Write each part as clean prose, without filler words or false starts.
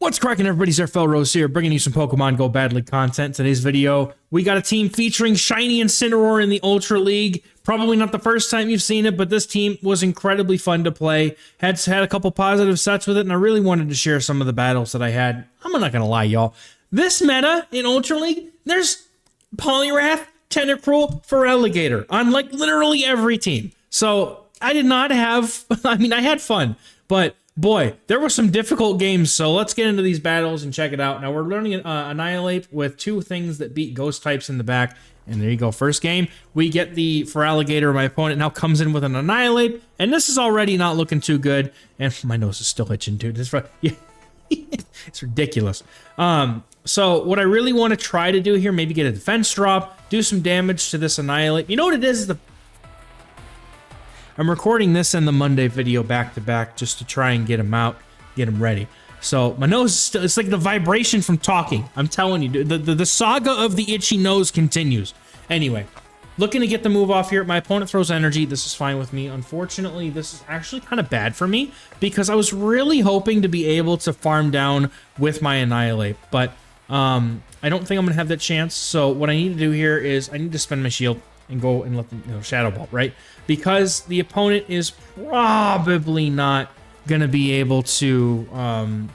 What's cracking, everybody? XehrFelrose here, bringing you some Pokemon Go Badly content. Today's video, we got a team featuring Shiny Incineroar in the Ultra League. Probably not the first time you've seen it, but this team was incredibly fun to play. Had a couple positive sets with it, and I really wanted to share some of the battles that I had. I'm not gonna lie, y'all. This meta in Ultra League, there's Poliwrath, Tentacruel, Feraligatr on like literally every team. So I did not have, I had fun, but boy, there were some difficult games, so let's get into these battles and check it out. Now, we're learning Annihilate with two things that beat ghost types in the back, and there you go. First game, we get the Feraligatr. My opponent now comes in with an Annihilate, and this is already not looking too good, and my nose is still itching, dude. It's ridiculous. So what I really want to try to do here, maybe get a defense drop, do some damage to this Annihilate. You know what it is? I'm recording this and the Monday video back to back just to try and get him out, get him ready. So my nose is still, it's like the vibration from talking. I'm telling you, the saga of the itchy nose continues. Anyway, looking to get the move off here. My opponent throws energy. This is fine with me. Unfortunately, this is actually kind of bad for me because I was really hoping to be able to farm down with my Annihilate, but I don't think I'm gonna have that chance. So what I need to do here is I need to spend my shield and go and let them, Shadow Ball, right? Because the opponent is probably not going to be able to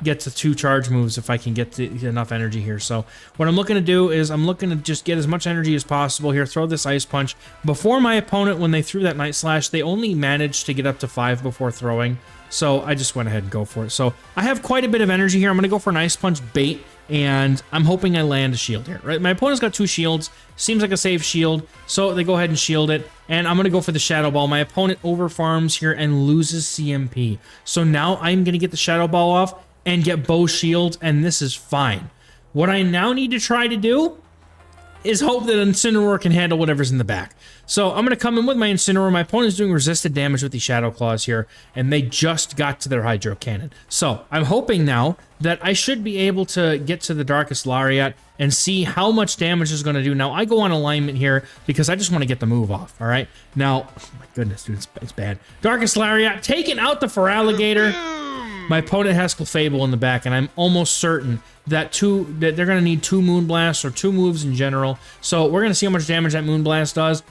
get to 2 charge moves if I can get to enough energy here. So what I'm looking to do is I'm looking to just get as much energy as possible here, throw this Ice Punch. Before my opponent, when they threw that Night Slash, they only managed to get up to 5 before throwing. So I just went ahead and go for it. So I have quite a bit of energy here. I'm going to go for an Ice Punch bait, and I'm hoping I land a shield here, right? My opponent's got 2 shields. Seems like a safe shield, so they go ahead and shield it, and I'm going to go for the Shadow Ball. My opponent overfarms here and loses CMP. So now I'm going to get the Shadow Ball off and get both shields, and this is fine. What I now need to try to do is hope that Incineroar can handle whatever's in the back. So I'm going to come in with my Incineroar. My opponent is doing resisted damage with the Shadow Claws here, and they just got to their Hydro Cannon. So I'm hoping now that I should be able to get to the Darkest Lariat and see how much damage is going to do. Now, I go on alignment here because I just want to get the move off, all right? Now, oh my goodness, dude, it's bad. Darkest Lariat, taking out the Feraligatr. My opponent has Clefable in the back, and I'm almost certain that they're going to need 2 Moonblasts or 2 moves in general. So we're going to see how much damage that Moonblast does.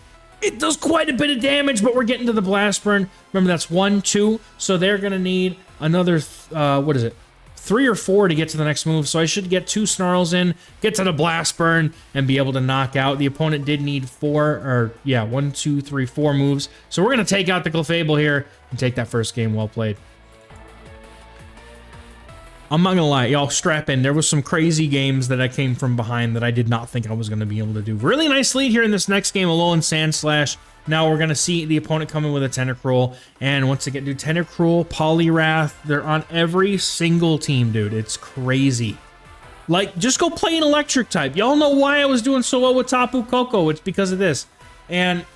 It does quite a bit of damage, but we're getting to the Blast Burn. Remember, that's 1, 2. So they're going to need another, 3 or 4 to get to the next move. So I should get 2 Snarls in, get to the Blast Burn, and be able to knock out. The opponent did need 4 moves. So we're going to take out the Clefable here and take that first game. Well played. I'm not gonna lie, y'all, strap in. There was some crazy games that I came from behind that I did not think I was gonna be able to do. Really nice lead here in this next game, Alolan Sandslash. Now we're gonna see the opponent come in with a Tentacruel, and once again, dude, Tentacruel, Poliwrath, they're on every single team, dude. It's crazy. Like, just go play an electric type. Y'all know why I was doing so well with Tapu Koko. It's because of this. And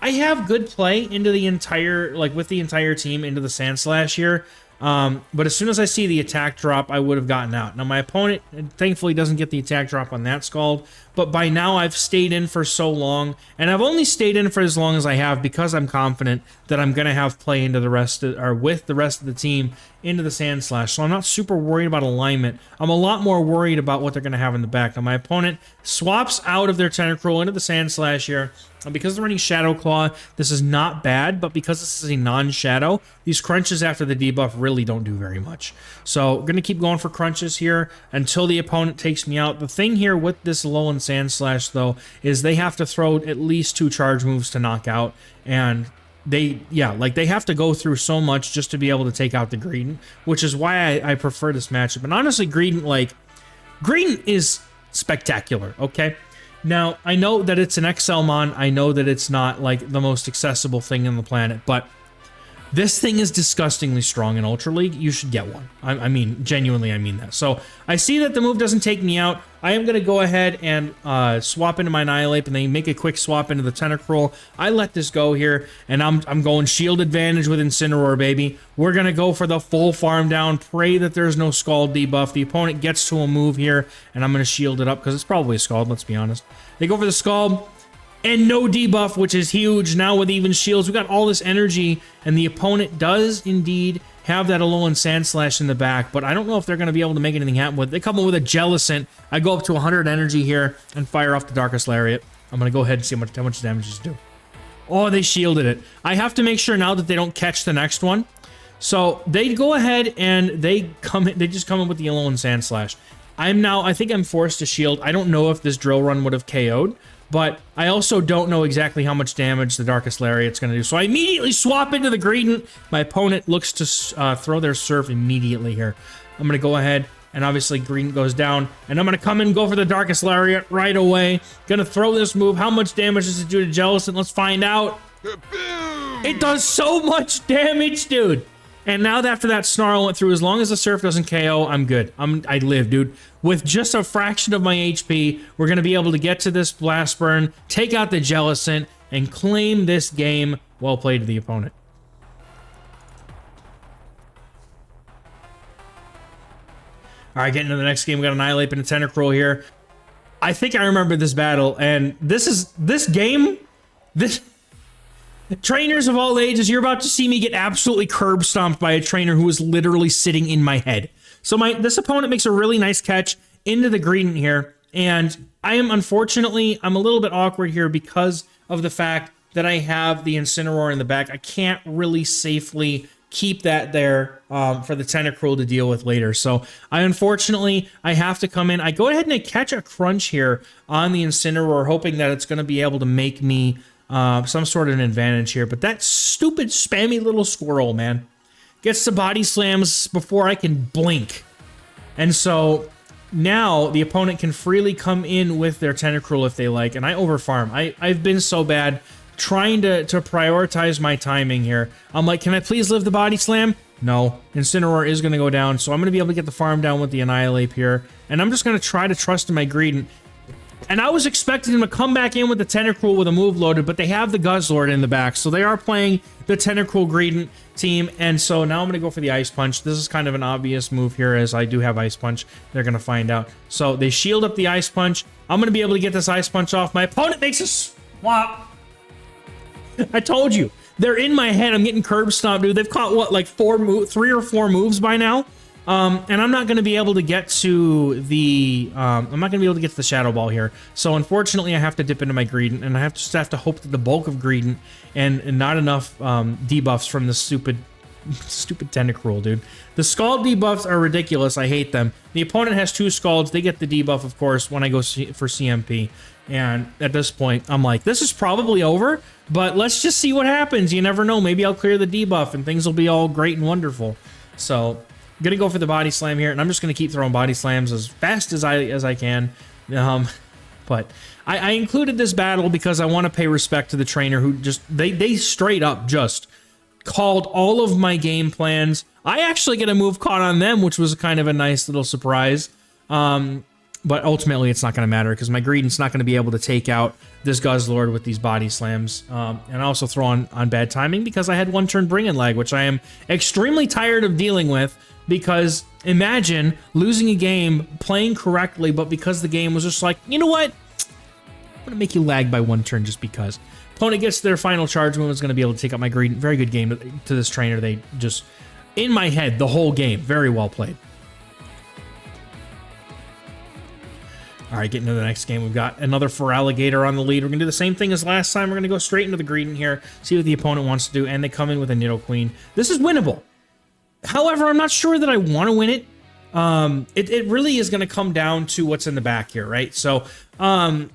I have good play into the entire, with the entire team into the Sandslash here. But as soon as I see the attack drop, I would have gotten out. Now, my opponent, thankfully, doesn't get the attack drop on that Scald, but by now I've stayed in for so long, and I've only stayed in for as long as I have because I'm confident that I'm going to have play into the rest of, or with the rest of the team into the Sandslash, so I'm not super worried about alignment. I'm a lot more worried about what they're going to have in the back. Now, my opponent swaps out of their Tentacruel into the Sandslash here. And because they're running Shadow Claw, this is not bad, but because this is a non-shadow, these crunches after the debuff really don't do very much. So we're going to keep going for crunches here until the opponent takes me out. The thing here with this Alolan Sandslash, though, is they have to throw at least 2 charge moves to knock out, and they have to go through so much just to be able to take out the Greedent, which is why I prefer this matchup. And honestly, Greedent is spectacular, okay? Now, I know that it's an XLmon, I know that it's not, the most accessible thing on the planet, but this thing is disgustingly strong in Ultra League. You should get one. I mean, genuinely, I mean that. So, I see that the move doesn't take me out. I am going to go ahead and swap into my Annihilate, and then make a quick swap into the Tentacruel. I let this go here, and I'm going shield advantage with Incineroar, baby. We're going to go for the full farm down, pray that there's no Scald debuff. The opponent gets to a move here, and I'm going to shield it up, because it's probably a Scald, let's be honest. They go for the Scald, and no debuff, which is huge. Now with even shields, we got all this energy, and the opponent does indeed have that Alolan Sandslash in the back, but I don't know if they're going to be able to make anything happen with it. They come in with a Jellicent. I go up to 100 energy here and fire off the Darkest Lariat. I'm going to go ahead and see how much damage this do. Oh, they shielded it. I have to make sure now that they don't catch the next one. So they go ahead and they just come in with the Alolan Sandslash. I think I'm forced to shield. I don't know if this drill run would have KO'd, but I also don't know exactly how much damage the Darkest Lariat's going to do. So I immediately swap into the Greedent. My opponent looks to throw their Surf immediately here. I'm going to go ahead, and obviously Greedent goes down, and I'm going to come in and go for the Darkest Lariat right away. Going to throw this move. How much damage does it do to Jellicent? Let's find out. It does so much damage, dude. And now after that Snarl went through, as long as the Surf doesn't KO, I'm good. I live, dude. With just a fraction of my HP, we're going to be able to get to this Blast Burn, take out the Jellicent, and claim this game. Well played to the opponent. All right, getting to the next game. We got Annihilate and a Tentacruel here. I think I remember this battle, and this game. Trainers of all ages, you're about to see me get absolutely curb stomped by a trainer who is literally sitting in my head. So this opponent makes a really nice catch into the Greedent here, and I'm a little bit awkward here because of the fact that I have the Incineroar in the back. I can't really safely keep that there for the Tentacruel to deal with later. So I have to come in. I go ahead and I catch a crunch here on the Incineroar, hoping that it's going to be able to make me some sort of an advantage here, but that stupid spammy little squirrel, man, gets to body slams before I can blink. And so now the opponent can freely come in with their Tentacruel if they like, and I overfarm. I've been so bad trying to prioritize my timing here. I'm like, can I please live the body slam? No. Incineroar is going to go down, so I'm going to be able to get the farm down with the Annihilate here, and I'm just going to try to trust in my Greedent. And I was expecting him to come back in with the Tentacruel with a move loaded, but they have the Guzzlord in the back, so they are playing the Tentacruel Greedent team, and so now I'm going to go for the Ice Punch. This is kind of an obvious move here, as I do have Ice Punch. They're going to find out. So they shield up the Ice Punch. I'm going to be able to get this Ice Punch off. My opponent makes a swap. I told you. They're in my head. I'm getting curb stomped, dude. They've caught, what, like 3 or 4 moves by now? And I'm not going to be able to get to the, Shadow Ball here. So unfortunately, I have to dip into my Greedent, and I just have to hope that the bulk of Greedent and not enough debuffs from the stupid Tentacruel, dude. The Scald debuffs are ridiculous. I hate them. The opponent has 2 Scalds. They get the debuff, of course, when I go for CMP. And at this point, I'm like, this is probably over, but let's just see what happens. You never know. Maybe I'll clear the debuff, and things will be all great and wonderful. So I'm gonna go for the body slam here, and I'm just gonna keep throwing body slams as fast as I can. But I included this battle because I want to pay respect to the trainer who just they straight up just called all of my game plans. I actually get a move caught on them, which was kind of a nice little surprise. But ultimately, it's not going to matter because my Greedent's not going to be able to take out this Guzzlord with these body slams. And I also throw on bad timing because I had 1 turn bring-in lag, which I am extremely tired of dealing with. Because imagine losing a game, playing correctly, but because the game was just like, you know what? I'm going to make you lag by 1 turn just because. Opponent gets their final charge move, is going to be able to take out my Greedent. Very good game to this trainer. They just, in my head, the whole game. Very well played. All right, getting to the next game. We've got another Feraligatr on the lead. We're going to do the same thing as last time. We're going to go straight into the Greedent here, see what the opponent wants to do, and they come in with a Nidoqueen. This is winnable. However, I'm not sure that I want to win it. It really is going to come down to what's in the back here, right? So, the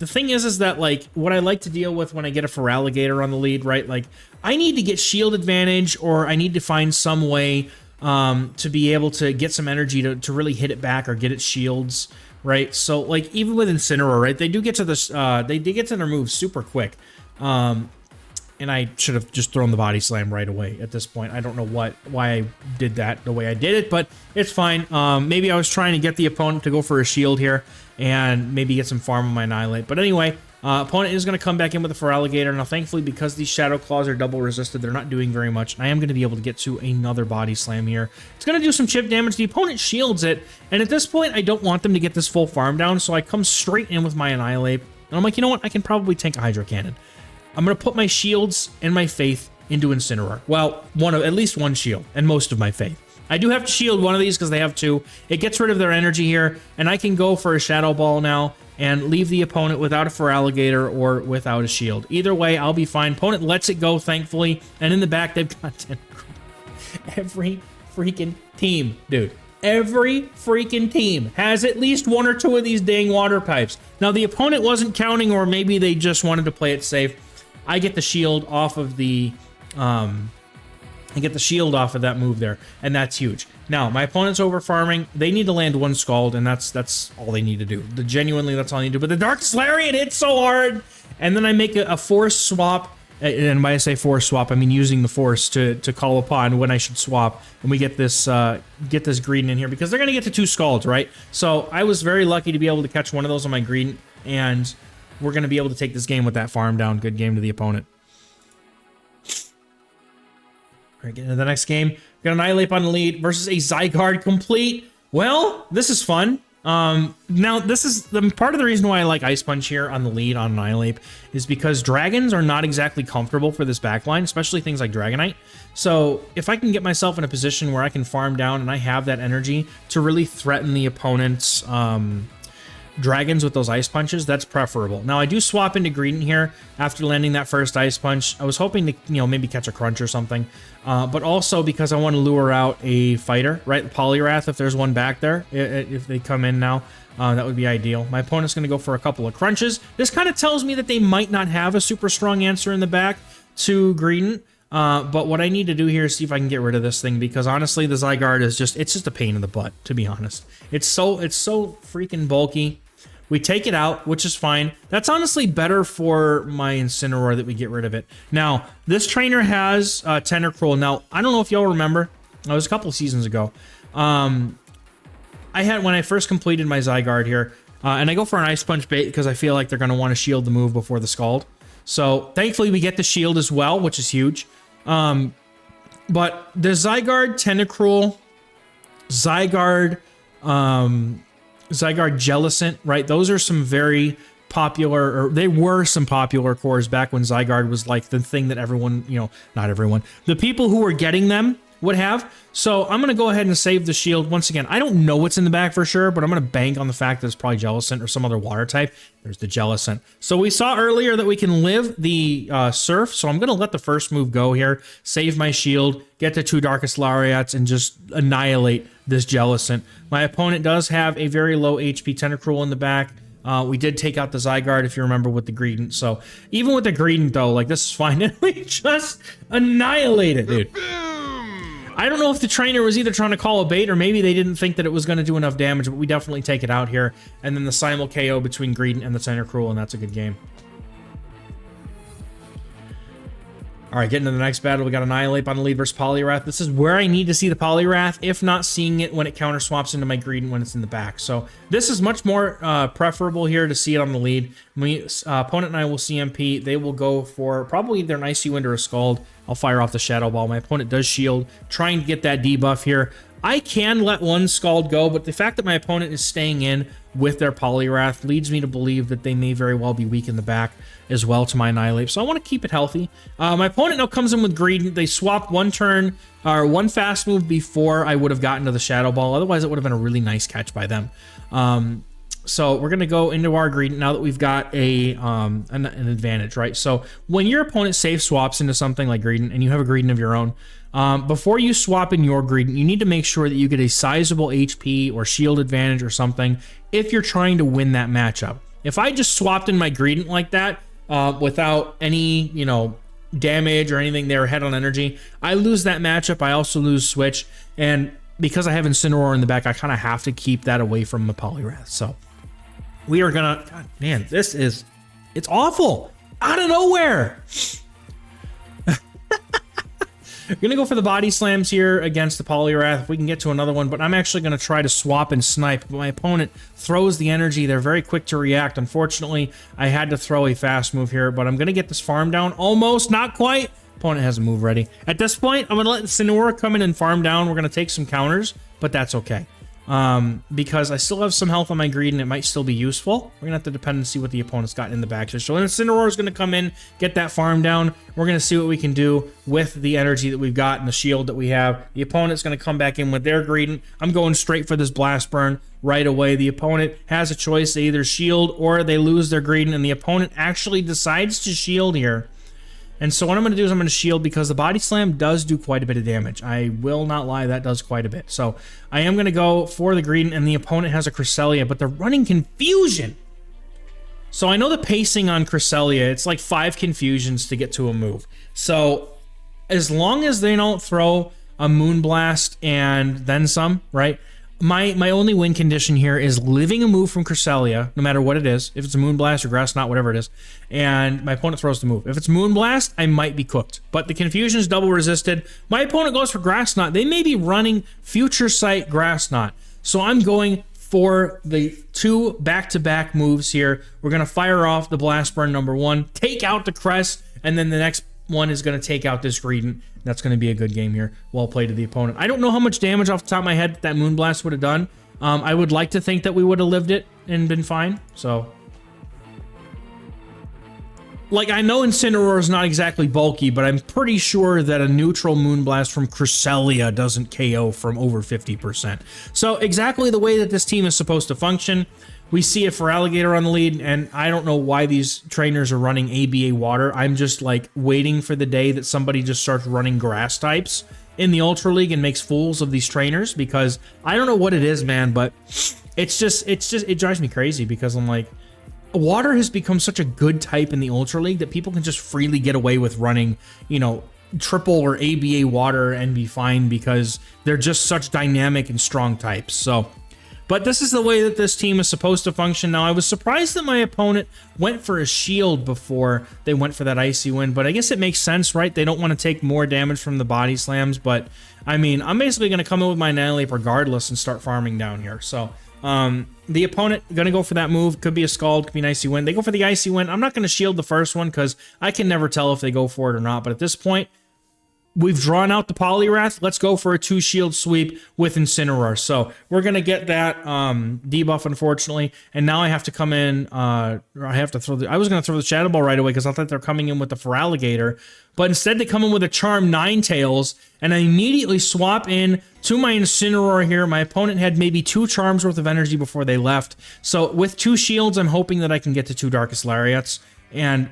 thing is that, like, what I like to deal with when I get a Feraligatr on the lead, right? Like, I need to get shield advantage, or I need to find some way to be able to get some energy to really hit it back or get its shields, right? So, like, even with Incineroar, right? They do get to this, they get to their moves super quick. And I should have just thrown the body slam right away at this point. I don't know why I did that the way I did it, but it's fine. Maybe I was trying to get the opponent to go for a shield here and maybe get some farm on my Annihilate. But anyway, opponent is going to come back in with a Feraligatr. Now, thankfully, because these Shadow Claws are double resisted, they're not doing very much. I am going to be able to get to another body slam here. It's going to do some chip damage. The opponent shields it, and at this point, I don't want them to get this full farm down, so I come straight in with my Annihilate. And I'm like, you know what? I can probably tank a Hydro Cannon. I'm going to put my shields and my faith into Incineroar. Well, at least one shield, and most of my faith. I do have to shield one of these because they have two. It gets rid of their energy here, and I can go for a Shadow Ball now and leave the opponent without a Feraligatr or without a shield. Either way, I'll be fine. Opponent lets it go, thankfully, and in the back, they've got every freaking team, dude. Every freaking team has at least one or two of these dang water types. Now, the opponent wasn't counting, or maybe they just wanted to play it safe. I get the shield off of the... I get the shield off of that move there, and that's huge. Now, my opponent's over farming. They need to land one Scald, and that's all they need to do. Genuinely, that's all I need to do. But the Darkest Lariat hits so hard, and then I make a force swap. And when I say force swap, I mean using the force to call upon when I should swap. And we get this Greedent in here because they're going to get to 2 Scalds, right? So I was very lucky to be able to catch one of those on my Greedent, and we're going to be able to take this game with that farm down. Good game to the opponent. All right, get into the next game. We're going to Annihilate on the lead versus a Zygarde complete. Well, this is fun. Now, this is the part of the reason why I like Ice Punch here on the lead on Annihilate is because dragons are not exactly comfortable for this backline, especially things like Dragonite. So if I can get myself in a position where I can farm down and I have that energy to really threaten the opponent's dragons with those Ice Punches, that's preferable. Now, I do swap into Greedent here after landing that first Ice Punch. I was hoping to, maybe catch a Crunch or something, but also because I want to lure out a fighter, right? Poliwrath, if there's one back there, if they come in now, that would be ideal. My opponent's going to go for a couple of Crunches. This kind of tells me that they might not have a super strong answer in the back to Greedent. But what I need to do here is see if I can get rid of this thing, because honestly, the Zygarde is it's just a pain in the butt, to be honest. It's so freaking bulky. We take it out, which is fine. That's honestly better for my Incineroar that we get rid of it. Now, this trainer has Tentacruel. Now, I don't know if y'all remember. It was a couple of seasons ago. When I first completed my Zygarde here, and I go for an Ice Punch bait because I feel like they're going to want to shield the move before the Scald. So, thankfully, we get the shield as well, which is huge. But the Zygarde, Tentacruel, Zygarde Jellicent, right? Those are some very popular, or they were some popular cores back when Zygarde was like the thing that everyone, not everyone, the people who were getting them would have. So I'm going to go ahead and save the shield. Once again, I don't know what's in the back for sure, but I'm going to bank on the fact that it's probably Jellicent or some other water type. There's the Jellicent. So we saw earlier that we can live the Surf, so I'm going to let the first move go here, save my shield, get the 2 Darkest Lariats, and just annihilate this Jellicent. My opponent does have a very low HP Tentacruel in the back. We did take out the Zygarde, if you remember, with the Greedent. So even with the Greedent, though, like, this is fine. And we just annihilate it, dude. I don't know if the trainer was either trying to call a bait or maybe they didn't think that it was going to do enough damage, but we definitely take it out here. And then the simul KO between Greedent and the Tentacruel, and that's a good game. All right, getting to the next battle, we got Annihilate on the lead versus Poliwrath. This is where I need to see the Poliwrath, if not seeing it when it counter swaps into my Greedent when it's in the back. So this is much more preferable here to see it on the lead. Opponent and I will CMP. They will go for probably either an Icy Wind or a Scald. I'll fire off the Shadow Ball. My opponent does shield, trying to get that debuff here. I can let one Scald go, but the fact that my opponent is staying in with their Poliwrath leads me to believe that they may very well be weak in the back as well to my Annihilate. So I want to keep it healthy. My opponent now comes in with Greedent. They swapped one turn, or one fast move before I would have gotten to the Shadow Ball. Otherwise, it would have been a really nice catch by them. So we're going to go into our Greedent now that we've got an advantage, right? So when your opponent safe swaps into something like Greedent and you have a Greedent of your own, before you swap in your Greedent, you need to make sure that you get a sizable HP or shield advantage or something if you're trying to win that matchup. If I just swapped in my Greedent like that without any, damage or anything there, head on energy, I lose that matchup. I also lose switch. And because I have Incineroar in the back, I kind of have to keep that away from the Poliwrath. So we are gonna, God, man, it's awful. Out of nowhere. We're gonna go for the body slams here against the Poliwrath if we can get to another one, but I'm actually gonna try to swap and snipe, but my opponent throws the energy. They're very quick to react. Unfortunately, I had to throw a fast move here, but I'm gonna get this farm down. Almost, not quite. Opponent has a move ready. At this point, I'm gonna let Incineroar come in and farm down. We're gonna take some counters, but that's okay. because I still have some health on my greed and it might still be useful. We're gonna have to depend and see what the opponent's got in the back here. So Incineroar is gonna come in, get that farm down. We're gonna see what we can do with the energy that we've got and the shield that we have. The opponent's gonna come back in with their Greedent. I'm going straight for this blast burn right away. The opponent has a choice. They either shield or they lose their Greedent, and the opponent actually decides to shield here. And so what I'm going to do is I'm going to shield because the body slam does do quite a bit of damage. I will not lie, that does quite a bit. So I am going to go for the Greedent, and the opponent has a Cresselia, but they're running Confusion. So I know the pacing on Cresselia, it's like 5 Confusions to get to a move. So as long as they don't throw a Moonblast and then some, right? My only win condition here is living a move from Cresselia, no matter what it is. If it's a Moonblast or Grass Knot, whatever it is. And my opponent throws the move. If it's Moonblast, I might be cooked. But the Confusion is double resisted. My opponent goes for Grass Knot. They may be running Future Sight Grass Knot. So I'm going for the 2 back-to-back moves here. We're going to fire off the Blast Burn number 1, take out the Crest, and then the next one is going to take out this Greedent. That's going to be a good game here. Well played to the opponent. I don't know how much damage off the top of my head that Moonblast would have done. I would like to think that we would have lived it and been fine. So, like, I know Incineroar is not exactly bulky, but I'm pretty sure that a neutral Moonblast from Cresselia doesn't KO from over 50%. So, exactly the way that this team is supposed to function. We see it for Alligator on the lead, and I don't know why these trainers are running ABA Water. I'm just, like, waiting for the day that somebody just starts running grass types in the Ultra League and makes fools of these trainers, because I don't know what it is, man, but it drives me crazy, because I'm like, water has become such a good type in the Ultra League that people can just freely get away with running, you know, triple or ABA Water and be fine, because they're just such dynamic and strong types. So, but this is the way that this team is supposed to function. Now, I was surprised that my opponent went for a shield before they went for that Icy Wind, but I guess it makes sense, right? They don't want to take more damage from the body slams, but I mean, I'm basically going to come in with my Annihilate regardless and start farming down here. So, the opponent going to go for that move. Could be a Scald, could be an Icy Wind. They go for the Icy Wind. I'm not going to shield the first one because I can never tell if they go for it or not, but at this point, we've drawn out the Poliwrath. Let's go for a 2 shield sweep with Incineroar. So we're going to get that debuff, unfortunately. And now I have to come in. I have to throw I was going to throw the Shadow Ball right away because I thought they're coming in with the Feraligatr. But instead they come in with a Charm Ninetales. And I immediately swap in to my Incineroar here. My opponent had maybe 2 Charms worth of energy before they left. So with 2 shields, I'm hoping that I can get to 2 Darkest Lariats. And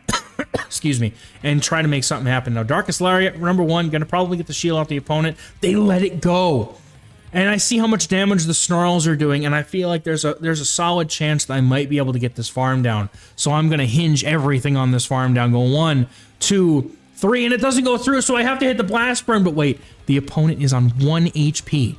excuse me, and try to make something happen. Now, Darkest Lariat, number 1, gonna probably get the shield off the opponent. They let it go. And I see how much damage the Snarls are doing, and I feel like there's a solid chance that I might be able to get this farm down. So I'm gonna hinge everything on this farm down. Go 1, 2, 3, and it doesn't go through, so I have to hit the Blast Burn. But wait, the opponent is on 1 HP.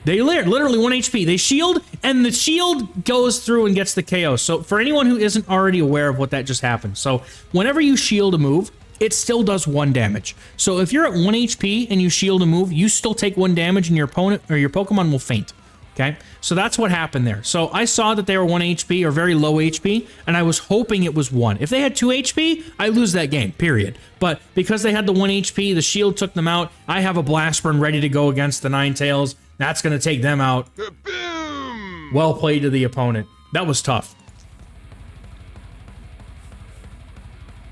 They literally 1 HP. They shield, and the shield goes through and gets the KO. So for anyone who isn't already aware of what that just happened, so whenever you shield a move, it still does 1 damage. So if you're at 1 HP and you shield a move, you still take 1 damage, and your opponent or your Pokemon will faint. Okay, so that's what happened there. So I saw that they were 1 HP or very low HP, and I was hoping it was 1. If they had 2 HP, I lose that game, period. But because they had the 1 HP, the shield took them out. I have a Blast Burn ready to go against the Ninetales. That's going to take them out. Boom! Well played to the opponent. That was tough.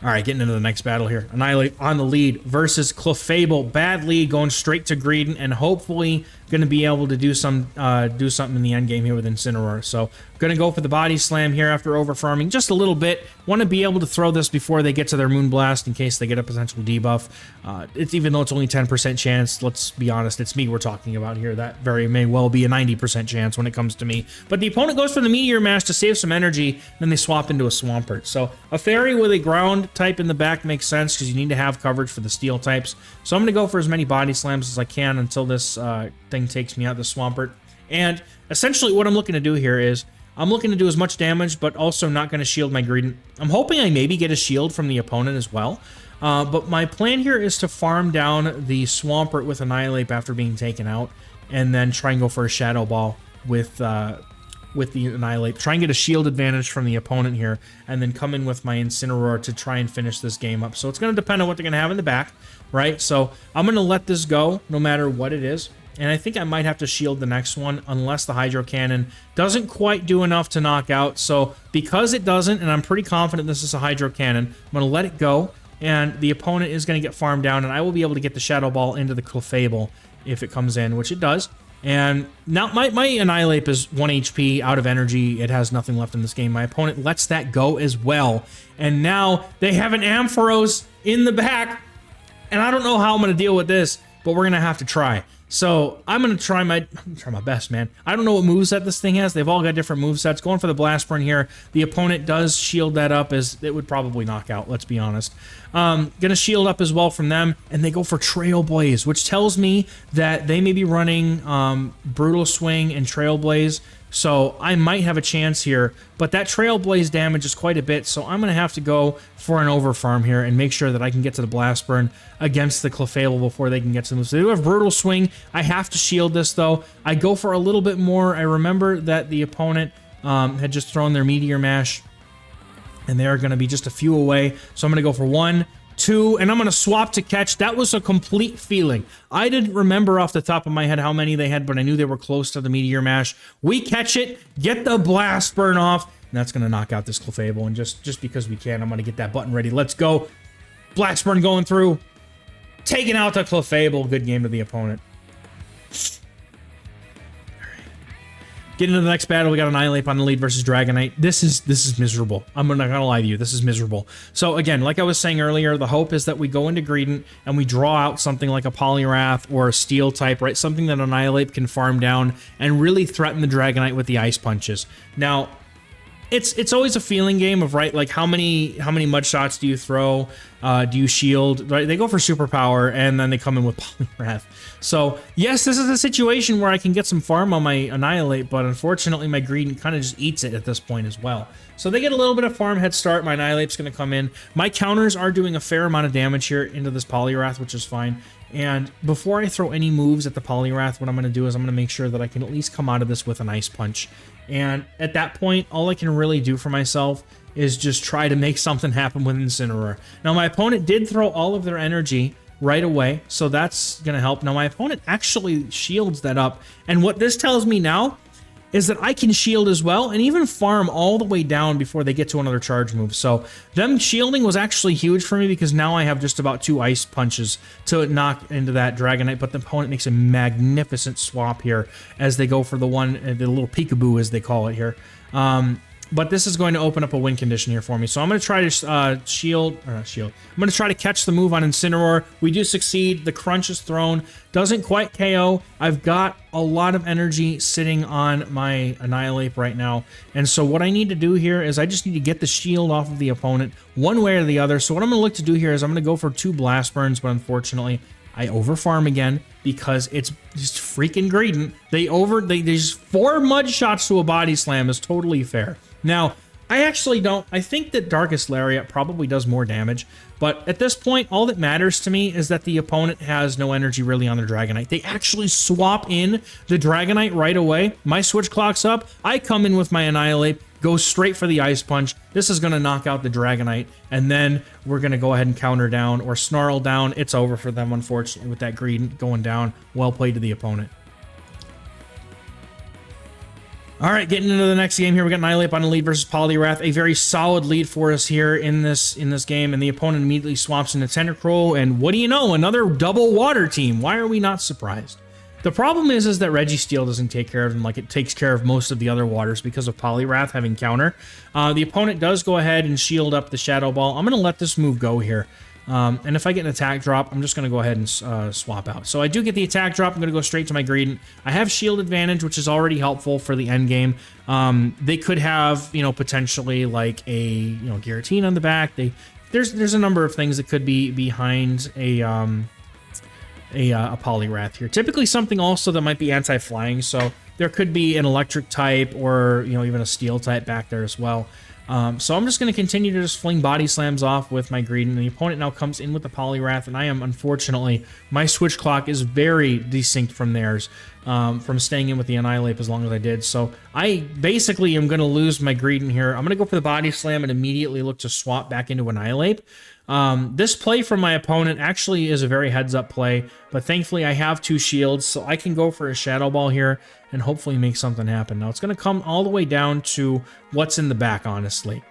All right, getting into the next battle here. Annihilate on the lead versus Clefable. Bad lead, going straight to Greedent, and hopefully going to be able to do something in the end game here with Incineroar. So going to go for the body slam here after over farming just a little bit. Want to be able to throw this before they get to their Moonblast in case they get a potential debuff. It's even though it's only 10% chance, let's be honest, it's me we're talking about here. That very may well be a 90% chance when it comes to me. But the opponent goes for the Meteor Mash to save some energy, then they swap into a Swampert. So a Fairy with a ground type in the back makes sense because you need to have coverage for the steel types. So I'm going to go for as many body slams as I can until this thing takes me out, the Swampert. And essentially what I'm looking to do here is I'm looking to do as much damage, but also not going to shield my Greedent. I'm hoping I maybe get a shield from the opponent as well. But my plan here is to farm down the Swampert with Annihilate after being taken out, and then try and go for a Shadow Ball with the Annihilate. Try and get a shield advantage from the opponent here, and then come in with my Incineroar to try and finish this game up. So it's going to depend on what they're going to have in the back, right? So I'm going to let this go no matter what it is. and I think I might have to shield the next one unless the Hydro Cannon doesn't quite do enough to knock out. So because it doesn't, and I'm pretty confident this is a Hydro Cannon, I'm going to let it go, and the opponent is going to get farmed down, and I will be able to get the Shadow Ball into the Clefable if it comes in, which it does. And now my Annihilate is 1 HP out of energy. It has nothing left in this game. My opponent lets that go as well. And now they have an Ampharos in the back. And I don't know how I'm going to deal with this, but we're going to have to try. So I'm going to try my best, man. I don't know what moveset this thing has. They've all got different movesets. Going for the Blast Burn here. The opponent does shield that up, as it would probably knock out, let's be honest. Gonna shield up as well from them, and they go for Trailblaze, which tells me that they may be running Brutal Swing and Trailblaze. So I might have a chance here, but that Trailblaze damage is quite a bit, so I'm going to have to go for an overfarm here and make sure that I can get to the Blast Burn against the Clefable before they can get to the move. So they do have Brutal Swing. I have to shield this, though. I go for a little bit more. I remember that the opponent had just thrown their Meteor Mash, and they're going to be just a few away. So I'm going to go for 1, 2, and I'm going to swap to catch. That was a complete feeling. I didn't remember off the top of my head how many they had, but I knew they were close to the Meteor Mash. We catch it, get the Blast Burn off, and that's going to knock out this Clefable. And just because we can, I'm going to get that button ready. Let's go. Blast Burn going through. Taking out the Clefable. Good game to the opponent. Getting into the next battle, we got Annihilate on the lead versus Dragonite. This is miserable. I'm not gonna lie to you, this is miserable. So again, like I was saying earlier, the hope is that we go into Greedent and we draw out something like a Poliwrath or a Steel type, right? Something that Annihilate can farm down and really threaten the Dragonite with the Ice Punches. Now, it's always a feeling game of, right, like how many mud shots do you throw, do you shield, right? They go for superpower and then they come in with Poliwrath. So yes, this is a situation where I can get some farm on my Annihilate, but unfortunately my Greedent kind of just eats it at this point as well. So they get a little bit of farm head start. My Annihilate's going to come in. My counters are doing a fair amount of damage here into this Poliwrath, which is fine. And before I throw any moves at the Poliwrath, what I'm going to do is I'm going to make sure that I can at least come out of this with an Ice Punch. And at that point, all I can really do for myself is just try to make something happen with Incineroar. Now, my opponent did throw all of their energy right away, so that's going to help. Now, my opponent actually shields that up. And what this tells me now is that I can shield as well and even farm all the way down before they get to another charge move. So them shielding was actually huge for me because now I have just about 2 Ice Punches to knock into that Dragonite, but the opponent makes a magnificent swap here as they go for the little peekaboo, as they call it here. But this is going to open up a win condition here for me. So I'm going to try to I'm going to try to catch the move on Incineroar. We do succeed. The crunch is thrown. Doesn't quite KO. I've got a lot of energy sitting on my Annihilate right now. And so what I need to do here is I just need to get the shield off of the opponent one way or the other. So what I'm going to look to do here is I'm going to go for 2 Blast Burns, but unfortunately I overfarm again because it's just freaking Greedent. There's 4 mud shots to a body slam is totally fair. Now, I think that Darkest Lariat probably does more damage, but at this point, all that matters to me is that the opponent has no energy really on their Dragonite. They actually swap in the Dragonite right away. My switch clock's up. I come in with my Annihilate, go straight for the Ice Punch. This is going to knock out the Dragonite, and then we're going to go ahead and counter down or snarl down. It's over for them, unfortunately, with that Greedent going down. Well played to the opponent. All right, getting into the next game here, we got Annihilate on the lead versus Poliwrath. A very solid lead for us here in this game, and the opponent immediately swaps into Tentacruel, and what do you know, another double water team. Why are we not surprised? The problem is that Registeel doesn't take care of them like it takes care of most of the other waters because of Poliwrath having counter. The opponent does go ahead and shield up the Shadow Ball. I'm going to let this move go here. And if I get an attack drop, I'm just going to go ahead and swap out. So I do get the attack drop. I'm going to go straight to my Greedent. I have shield advantage, which is already helpful for the end game. They could have, potentially like a, Guillotine on the back. There's a number of things that could be behind a Poliwrath here. Typically something also that might be anti-flying. So there could be an electric type or, even a steel type back there as well. So I'm just going to continue to just fling body slams off with my Greedent. And the opponent now comes in with the Poliwrath, and I am, unfortunately, my switch clock is very distinct from theirs, from staying in with the Annihilate as long as I did. So I basically am going to lose my Greedent here. I'm going to go for the body slam and immediately look to swap back into Annihilate. This play from my opponent actually is a very heads-up play, but thankfully I have 2 shields, so I can go for a Shadow Ball here and hopefully make something happen. Now, it's going to come all the way down to what's in the back, honestly.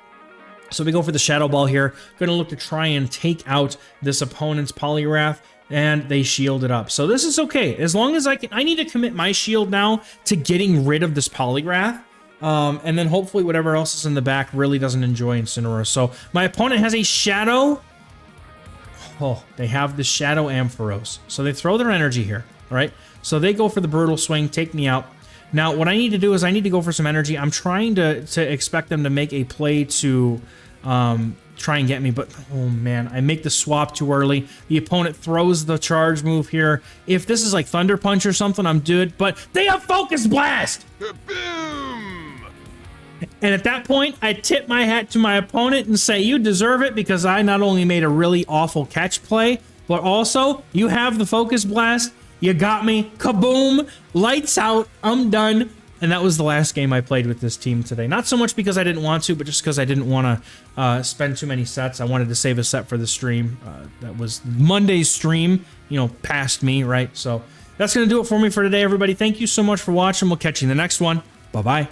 So we go for the Shadow Ball here. Going to look to try and take out this opponent's Poliwrath, and they shield it up. So this is okay. As long as I need to commit my shield now to getting rid of this Poliwrath. And then hopefully whatever else is in the back really doesn't enjoy Incineroar. So my opponent has a Shadow. Oh, they have the Shadow Ampharos. So they throw their energy here. All right. So they go for the Brutal Swing, take me out. Now, what I need to do is I need to go for some energy. I'm trying to expect them to make a play to try and get me, but oh man, I make the swap too early. The opponent throws the charge move here. If this is like Thunder Punch or something, I'm good, but they have Focus Blast! Boom! And at that point, I tip my hat to my opponent and say, you deserve it, because I not only made a really awful catch play, but also, you have the Focus Blast. You got me. Kaboom. Lights out. I'm done. And that was the last game I played with this team today. Not so much because I didn't want to, but just because I didn't want to spend too many sets. I wanted to save a set for the stream. That was Monday's stream, you know, past me, right? So that's going to do it for me for today, everybody. Thank you so much for watching. We'll catch you in the next one. Bye-bye.